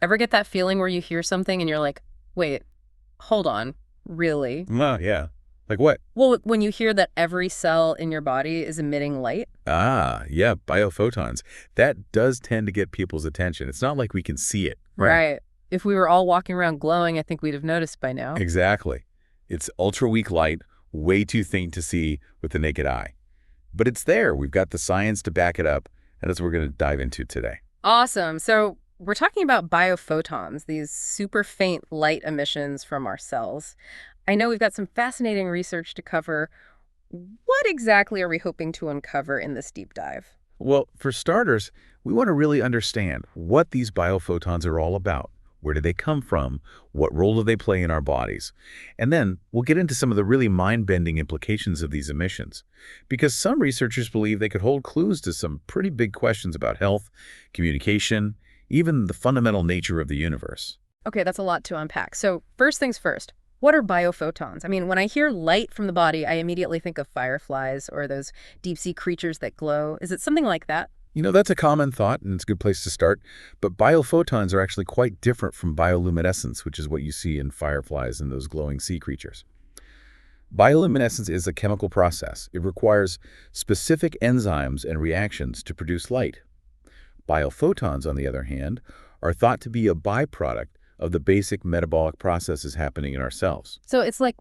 Ever get that feeling where you hear something and you're like, wait, hold on, really? Oh, yeah. Like what? Well, when you hear that every cell in your body is emitting light. Ah, yeah, biophotons. That does tend to get people's attention. It's not like we can see it. Right. Right. If we were all walking around glowing, I think we'd have noticed by now. Exactly. It's ultra-weak light, way too faint to see with the naked eye. But it's there. We've got the science to back it up, and that's what we're going to dive into today. Awesome. So we're talking about biophotons, these super faint light emissions from our cells. I know we've got some fascinating research to cover. What exactly are we hoping to uncover in this deep dive? Well, for starters, we want to really understand what these biophotons are all about. Where do they come from? What role do they play in our bodies? And then we'll get into some of the really mind-bending implications of these emissions. Because some researchers believe they could hold clues to some pretty big questions about health, communication, even the fundamental nature of the universe. Okay, that's a lot to unpack. So first things first, what are biophotons? I mean, when I hear light from the body, I immediately think of fireflies or those deep-sea creatures that glow. Is it something like that? You know, that's a common thought, and it's a good place to start. But biophotons are actually quite different from bioluminescence, which is what you see in fireflies and those glowing sea creatures. Bioluminescence is a chemical process. It requires specific enzymes and reactions to produce light. Biophotons, on the other hand, are thought to be a byproduct of the basic metabolic processes happening in our cells. So it's like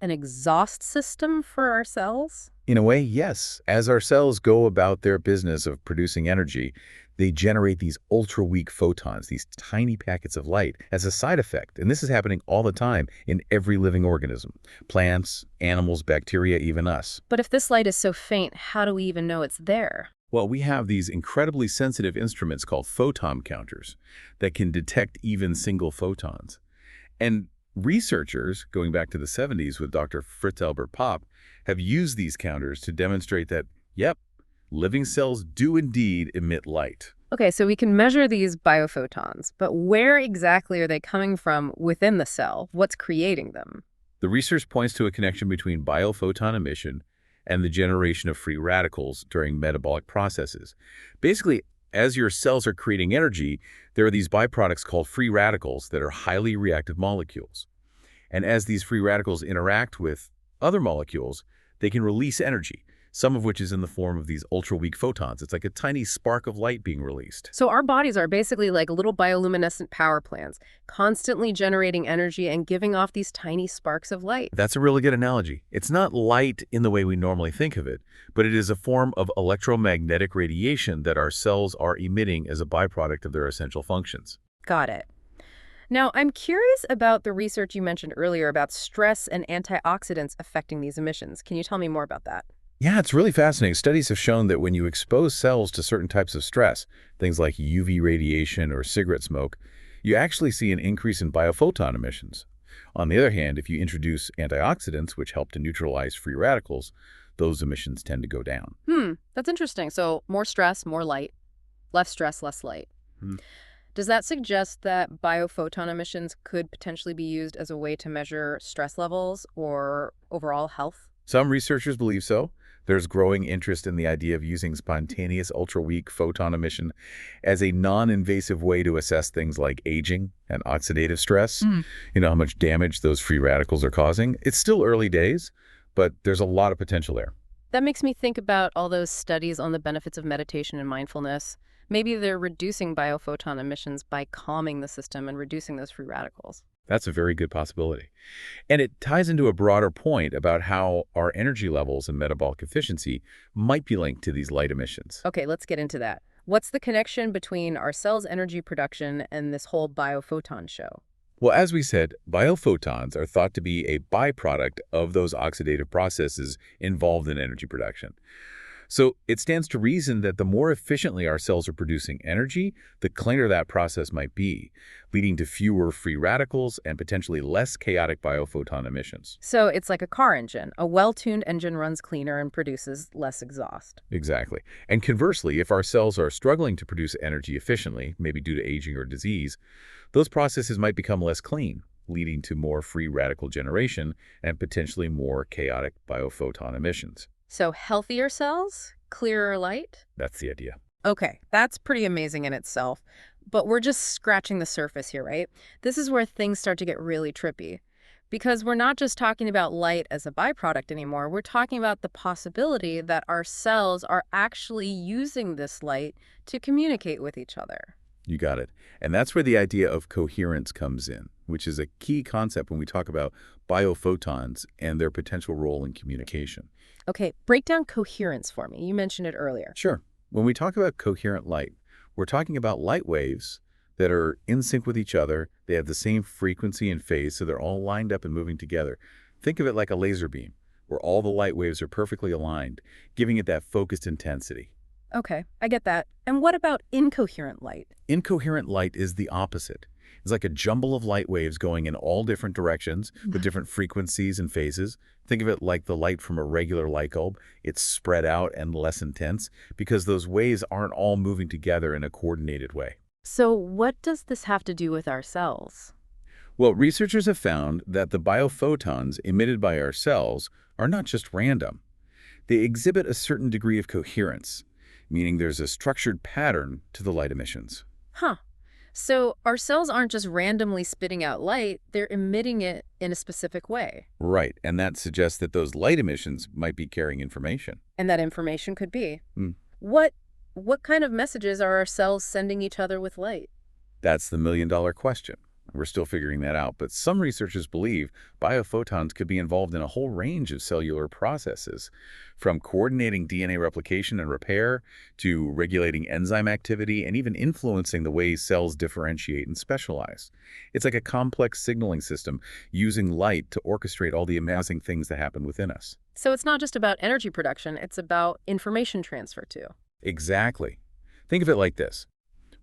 an exhaust system for our cells? In a way, yes. As our cells go about their business of producing energy, they generate these ultra-weak photons, these tiny packets of light, as a side effect. And this is happening all the time in every living organism. Plants, animals, bacteria, even us. But if this light is so faint, how do we even know it's there? Well, we have these incredibly sensitive instruments called photon counters that can detect even single photons. And researchers, going back to the 70s with Dr. Fritz Albert Popp, have used these counters to demonstrate that, yep, living cells do indeed emit light. Okay, so we can measure these biophotons, but where exactly are they coming from within the cell? What's creating them? The research points to a connection between biophoton emission and the generation of free radicals during metabolic processes. Basically, as your cells are creating energy, there are these byproducts called free radicals that are highly reactive molecules. And as these free radicals interact with other molecules, they can release energy, some of which is in the form of these ultra-weak photons. It's like a tiny spark of light being released. So our bodies are basically like little bioluminescent power plants, constantly generating energy and giving off these tiny sparks of light. That's a really good analogy. It's not light in the way we normally think of it, but it is a form of electromagnetic radiation that our cells are emitting as a byproduct of their essential functions. Got it. Now, I'm curious about the research you mentioned earlier about stress and antioxidants affecting these emissions. Can you tell me more about that? Yeah, it's really fascinating. Studies have shown that when you expose cells to certain types of stress, things like UV radiation or cigarette smoke, you actually see an increase in biophoton emissions. On the other hand, if you introduce antioxidants, which help to neutralize free radicals, those emissions tend to go down. That's interesting. So more stress, more light. Less stress, less light. Hmm. Does that suggest that biophoton emissions could potentially be used as a way to measure stress levels or overall health? Some researchers believe so. There's growing interest in the idea of using spontaneous ultra-weak photon emission as a non-invasive way to assess things like aging and oxidative stress. You know, how much damage those free radicals are causing. It's still early days, but there's a lot of potential there. That makes me think about all those studies on the benefits of meditation and mindfulness. Maybe they're reducing biophoton emissions by calming the system and reducing those free radicals. That's a very good possibility. And it ties into a broader point about how our energy levels and metabolic efficiency might be linked to these light emissions. Okay, let's get into that. What's the connection between our cells' energy production and this whole biophoton show? Well, as we said, biophotons are thought to be a byproduct of those oxidative processes involved in energy production. So it stands to reason that the more efficiently our cells are producing energy, the cleaner that process might be, leading to fewer free radicals and potentially less chaotic biophoton emissions. So it's like a car engine. A well-tuned engine runs cleaner and produces less exhaust. Exactly. And conversely, if our cells are struggling to produce energy efficiently, maybe due to aging or disease, those processes might become less clean, leading to more free radical generation and potentially more chaotic biophoton emissions. So healthier cells, clearer light? That's the idea. Okay, that's pretty amazing in itself. But we're just scratching the surface here, right? This is where things start to get really trippy. Because we're not just talking about light as a byproduct anymore. We're talking about the possibility that our cells are actually using this light to communicate with each other. You got it. And that's where the idea of coherence comes in, which is a key concept when we talk about biophotons and their potential role in communication. Okay, break down coherence for me. You mentioned it earlier. Sure. When we talk about coherent light, we're talking about light waves that are in sync with each other. They have the same frequency and phase, so they're all lined up and moving together. Think of it like a laser beam, where all the light waves are perfectly aligned, giving it that focused intensity. Okay, I get that. And what about incoherent light? Incoherent light is the opposite. It's like a jumble of light waves going in all different directions with different frequencies and phases. Think of it like the light from a regular light bulb. It's spread out and less intense because those waves aren't all moving together in a coordinated way. So what does this have to do with our cells? Well, researchers have found that the biophotons emitted by our cells are not just random. They exhibit a certain degree of coherence, meaning there's a structured pattern to the light emissions. Huh. So our cells aren't just randomly spitting out light, they're emitting it in a specific way. Right, and that suggests that those light emissions might be carrying information. And that information could be. Hmm. What what kind of messages are our cells sending each other with light? That's the million-dollar question. We're still figuring that out, but some researchers believe biophotons could be involved in a whole range of cellular processes, from coordinating DNA replication and repair to regulating enzyme activity and even influencing the way cells differentiate and specialize. It's like a complex signaling system using light to orchestrate all the amazing things that happen within us. So it's not just about energy production, it's about information transfer too. Exactly. Think of it like this.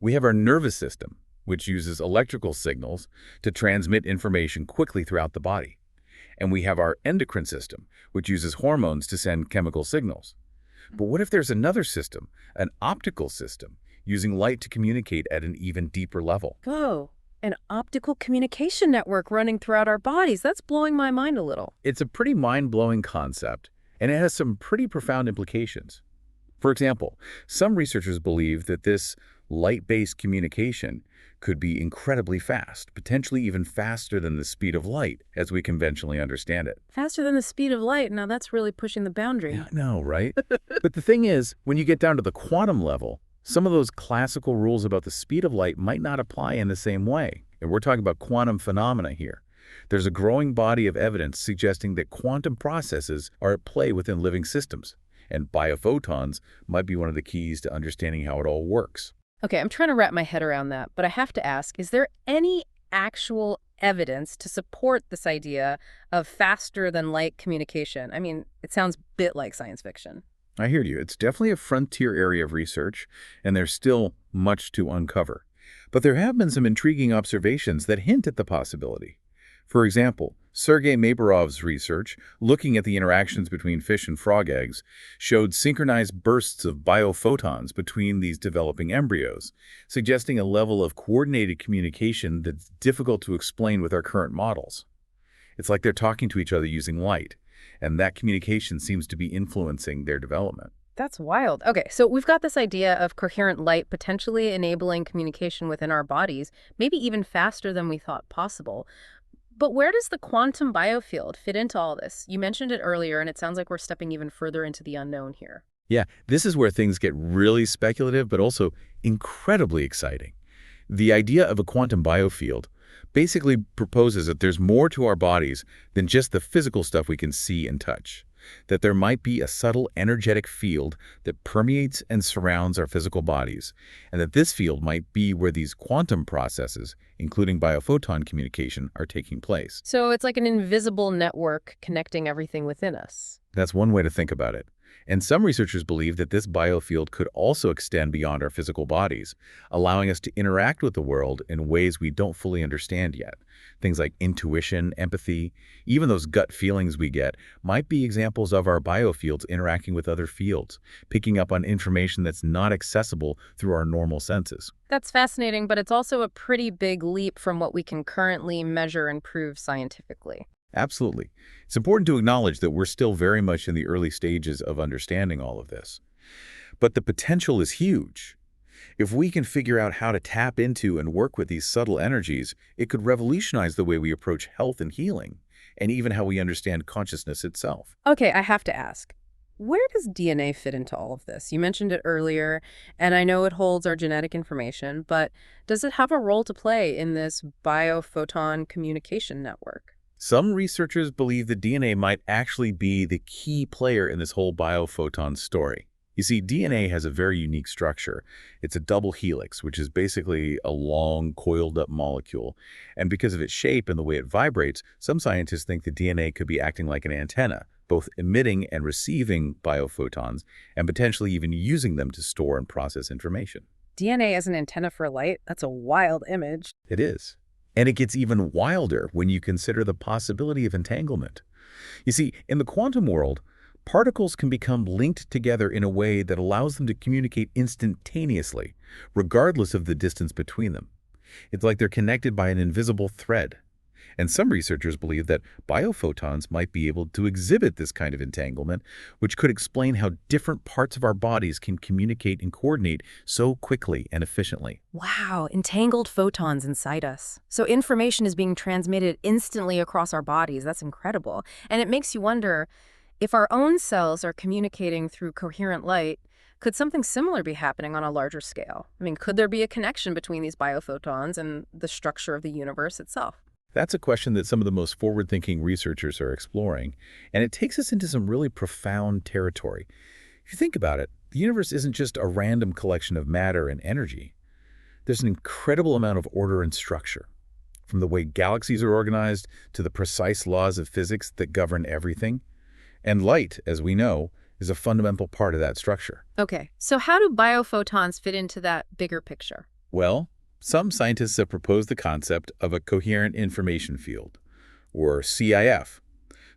We have our nervous system, which uses electrical signals to transmit information quickly throughout the body. And we have our endocrine system, which uses hormones to send chemical signals. But what if there's another system, an optical system, using light to communicate at an even deeper level? Whoa, an optical communication network running throughout our bodies. That's blowing my mind a little. It's a pretty mind-blowing concept, and it has some pretty profound implications. For example, some researchers believe that this light-based communication could be incredibly fast, potentially even faster than the speed of light as we conventionally understand it. Faster than the speed of light. Now that's really pushing the boundary. Yeah, I know, right? But the thing is, when you get down to the quantum level, some of those classical rules about the speed of light might not apply in the same way. And we're talking about quantum phenomena here. There's a growing body of evidence suggesting that quantum processes are at play within living systems, and biophotons might be one of the keys to understanding how it all works. Okay, I'm trying to wrap my head around that, but I have to ask, is there any actual evidence to support this idea of faster than light communication? I mean, it sounds a bit like science fiction. I hear you. It's definitely a frontier area of research, and there's still much to uncover. But there have been some intriguing observations that hint at the possibility. For example, Sergei Maberov's research, looking at the interactions between fish and frog eggs, showed synchronized bursts of biophotons between these developing embryos, suggesting a level of coordinated communication that's difficult to explain with our current models. It's like they're talking to each other using light, and that communication seems to be influencing their development. That's wild. Okay, so we've got this idea of coherent light potentially enabling communication within our bodies, maybe even faster than we thought possible. But where does the quantum biofield fit into all this? You mentioned it earlier, and it sounds like we're stepping even further into the unknown here. Yeah, this is where things get really speculative, but also incredibly exciting. The idea of a quantum biofield basically proposes that there's more to our bodies than just the physical stuff we can see and touch. That there might be a subtle energetic field that permeates and surrounds our physical bodies, and that this field might be where these quantum processes, including biophoton communication, are taking place. So it's like an invisible network connecting everything within us. That's one way to think about it. And some researchers believe that this biofield could also extend beyond our physical bodies, allowing us to interact with the world in ways we don't fully understand yet. Things like intuition, empathy, even those gut feelings we get might be examples of our biofields interacting with other fields, picking up on information that's not accessible through our normal senses. That's fascinating, but it's also a pretty big leap from what we can currently measure and prove scientifically. Absolutely. It's important to acknowledge that we're still very much in the early stages of understanding all of this. But the potential is huge. If we can figure out how to tap into and work with these subtle energies, it could revolutionize the way we approach health and healing, and even how we understand consciousness itself. Okay, I have to ask, where does DNA fit into all of this? You mentioned it earlier, and I know it holds our genetic information, but does it have a role to play in this biophoton communication network? Some researchers believe that DNA might actually be the key player in this whole biophoton story. You see, DNA has a very unique structure. It's a double helix, which is basically a long, coiled-up molecule. And because of its shape and the way it vibrates, some scientists think the DNA could be acting like an antenna, both emitting and receiving biophotons, and potentially even using them to store and process information. DNA as an antenna for light? That's a wild image. It is. And it gets even wilder when you consider the possibility of entanglement. You see, in the quantum world, particles can become linked together in a way that allows them to communicate instantaneously, regardless of the distance between them. It's like they're connected by an invisible thread. And some researchers believe that biophotons might be able to exhibit this kind of entanglement, which could explain how different parts of our bodies can communicate and coordinate so quickly and efficiently. Wow, entangled photons inside us. So information is being transmitted instantly across our bodies. That's incredible. And it makes you wonder, if our own cells are communicating through coherent light, could something similar be happening on a larger scale? I mean, could there be a connection between these biophotons and the structure of the universe itself? That's a question that some of the most forward-thinking researchers are exploring, and it takes us into some really profound territory. If you think about it, the universe isn't just a random collection of matter and energy. There's an incredible amount of order and structure, from the way galaxies are organized to the precise laws of physics that govern everything. And light, as we know, is a fundamental part of that structure. Okay, so how do biophotons fit into that bigger picture? Well, some scientists have proposed the concept of a coherent information field, or CIF.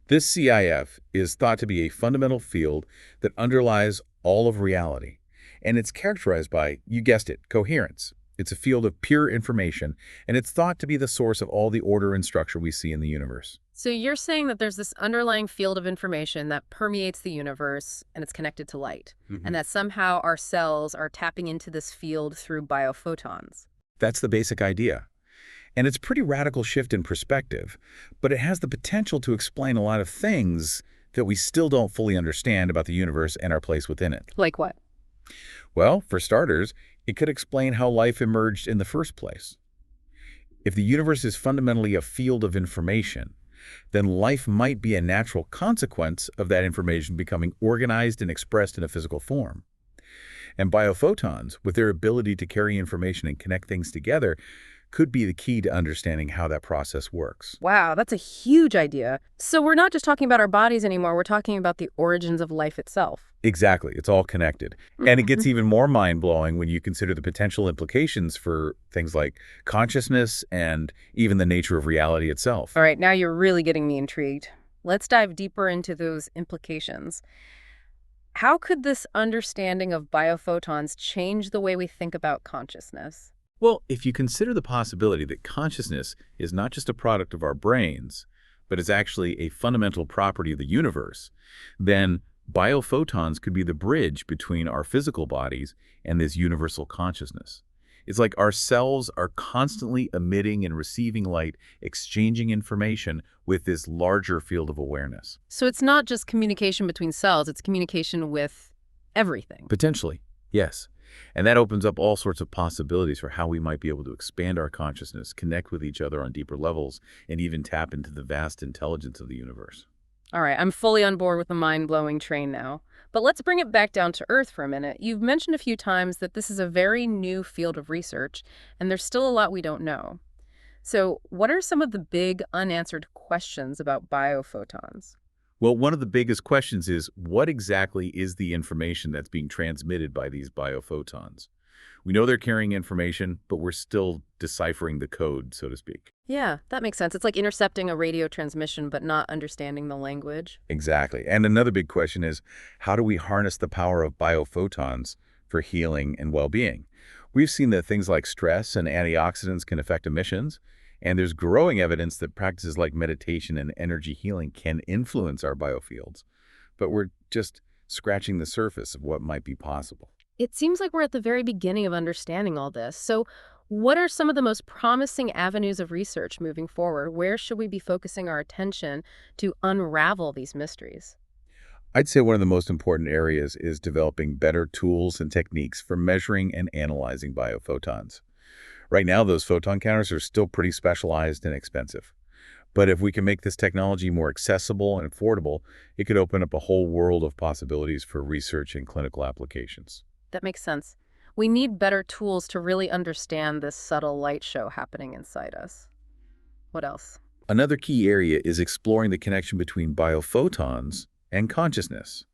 This CIF is thought to be a fundamental field that underlies all of reality, and it's characterized by, you guessed it, coherence. It's a field of pure information, and it's thought to be the source of all the order and structure we see in the universe. So you're saying that there's this underlying field of information that permeates the universe and it's connected to light, and that somehow our cells are tapping into this field through biophotons. That's the basic idea. And it's a pretty radical shift in perspective, but it has the potential to explain a lot of things that we still don't fully understand about the universe and our place within it. Like what? Well, for starters, it could explain how life emerged in the first place. If the universe is fundamentally a field of information, then life might be a natural consequence of that information becoming organized and expressed in a physical form. And biophotons, with their ability to carry information and connect things together, could be the key to understanding how that process works. Wow, that's a huge idea. So we're not just talking about our bodies anymore, we're talking about the origins of life itself. Exactly. It's all connected. And it gets even more mind-blowing when you consider the potential implications for things like consciousness and even the nature of reality itself. All right, now you're really getting me intrigued. Let's dive deeper into those implications. How could this understanding of biophotons change the way we think about consciousness? Well, if you consider the possibility that consciousness is not just a product of our brains, but is actually a fundamental property of the universe, then biophotons could be the bridge between our physical bodies and this universal consciousness. It's like our cells are constantly emitting and receiving light, exchanging information with this larger field of awareness. So it's not just communication between cells, it's communication with everything. Potentially, yes. And that opens up all sorts of possibilities for how we might be able to expand our consciousness, connect with each other on deeper levels, and even tap into the vast intelligence of the universe. All right, I'm fully on board with the mind-blowing train now. But let's bring it back down to Earth for a minute. You've mentioned a few times that this is a very new field of research, and there's still a lot we don't know. So what are some of the big unanswered questions about biophotons? Well, one of the biggest questions is, what exactly is the information that's being transmitted by these biophotons? We know they're carrying information, but we're still deciphering the code, so to speak. Yeah, that makes sense. It's like intercepting a radio transmission, but not understanding the language. Exactly. And another big question is, how do we harness the power of biophotons for healing and well-being? We've seen that things like stress and antioxidants can affect emissions, and there's growing evidence that practices like meditation and energy healing can influence our biofields. But we're just scratching the surface of what might be possible. It seems like we're at the very beginning of understanding all this. So, what are some of the most promising avenues of research moving forward? Where should we be focusing our attention to unravel these mysteries? I'd say one of the most important areas is developing better tools and techniques for measuring and analyzing biophotons. Right now, those photon counters are still pretty specialized and expensive. But if we can make this technology more accessible and affordable, it could open up a whole world of possibilities for research and clinical applications. That makes sense. We need better tools to really understand this subtle light show happening inside us. What else? Another key area is exploring the connection between biophotons and consciousness.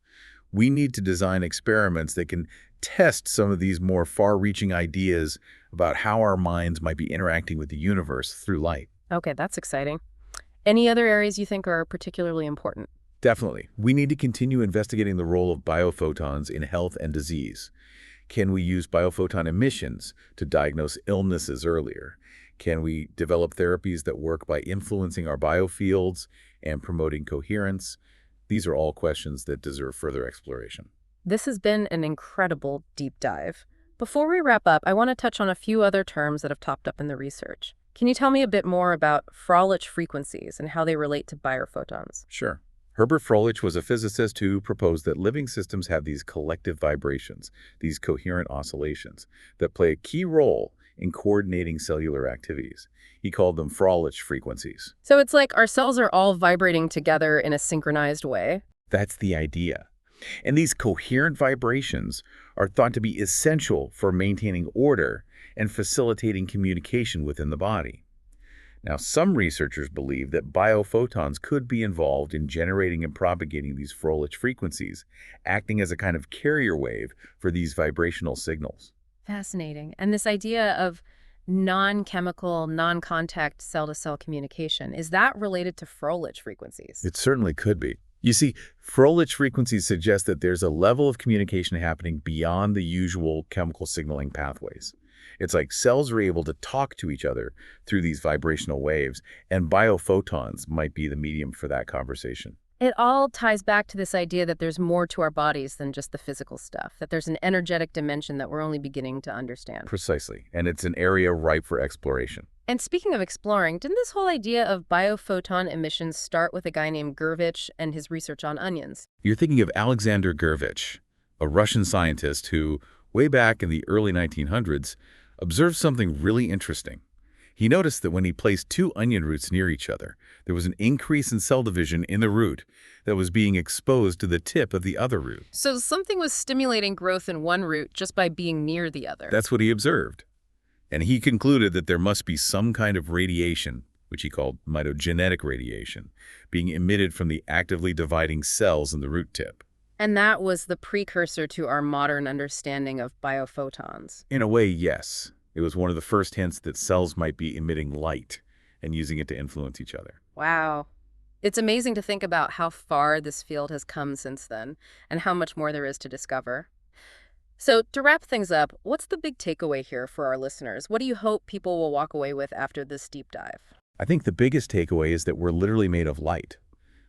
We need to design experiments that can test some of these more far-reaching ideas about how our minds might be interacting with the universe through light. Okay, that's exciting. Any other areas you think are particularly important? Definitely. We need to continue investigating the role of biophotons in health and disease. Can we use biophoton emissions to diagnose illnesses earlier? Can we develop therapies that work by influencing our biofields and promoting coherence? These are all questions that deserve further exploration. This has been an incredible deep dive. Before we wrap up, I want to touch on a few other terms that have popped up in the research. Can you tell me a bit more about Froelich frequencies and how they relate to biophotons? Sure. Herbert Froelich was a physicist who proposed that living systems have these collective vibrations, these coherent oscillations, that play a key role in coordinating cellular activities. He called them Froelich frequencies. So it's like our cells are all vibrating together in a synchronized way. That's the idea. And these coherent vibrations are thought to be essential for maintaining order and facilitating communication within the body. Now, some researchers believe that biophotons could be involved in generating and propagating these Froelich frequencies, acting as a kind of carrier wave for these vibrational signals. Fascinating. And this idea of non-chemical, non-contact cell-to-cell communication, is that related to Froelich frequencies? It certainly could be. You see, Froelich frequencies suggest that there's a level of communication happening beyond the usual chemical signaling pathways. It's like cells are able to talk to each other through these vibrational waves, and biophotons might be the medium for that conversation. It all ties back to this idea that there's more to our bodies than just the physical stuff, that there's an energetic dimension that we're only beginning to understand. Precisely, and it's an area ripe for exploration. And speaking of exploring, didn't this whole idea of biophoton emissions start with a guy named Gurvich and his research on onions? You're thinking of Alexander Gurvich, a Russian scientist who, way back in the early 1900s, observed something really interesting. He noticed that when he placed two onion roots near each other, there was an increase in cell division in the root that was being exposed to the tip of the other root. So something was stimulating growth in one root just by being near the other. That's what he observed. And he concluded that there must be some kind of radiation, which he called mitogenetic radiation, being emitted from the actively dividing cells in the root tip. And that was the precursor to our modern understanding of biophotons. In a way, yes. It was one of the first hints that cells might be emitting light and using it to influence each other. Wow. It's amazing to think about how far this field has come since then and how much more there is to discover. So to wrap things up, what's the big takeaway here for our listeners? What do you hope people will walk away with after this deep dive? I think the biggest takeaway is that we're literally made of light.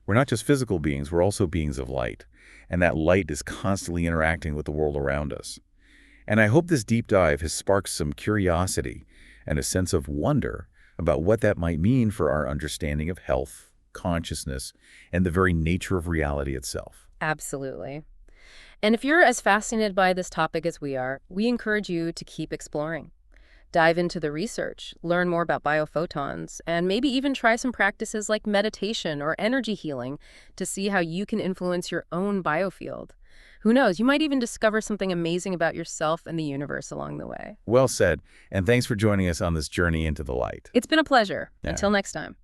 We're not just physical beings, we're also beings of light. And that light is constantly interacting with the world around us. And I hope this deep dive has sparked some curiosity and a sense of wonder about what that might mean for our understanding of health, consciousness, and the very nature of reality itself. Absolutely. And if you're as fascinated by this topic as we are, we encourage you to keep exploring. Dive into the research, learn more about biophotons, and maybe even try some practices like meditation or energy healing to see how you can influence your own biofield. Who knows, you might even discover something amazing about yourself and the universe along the way. Well said, and thanks for joining us on this journey into the light. It's been a pleasure. Yeah. Until next time.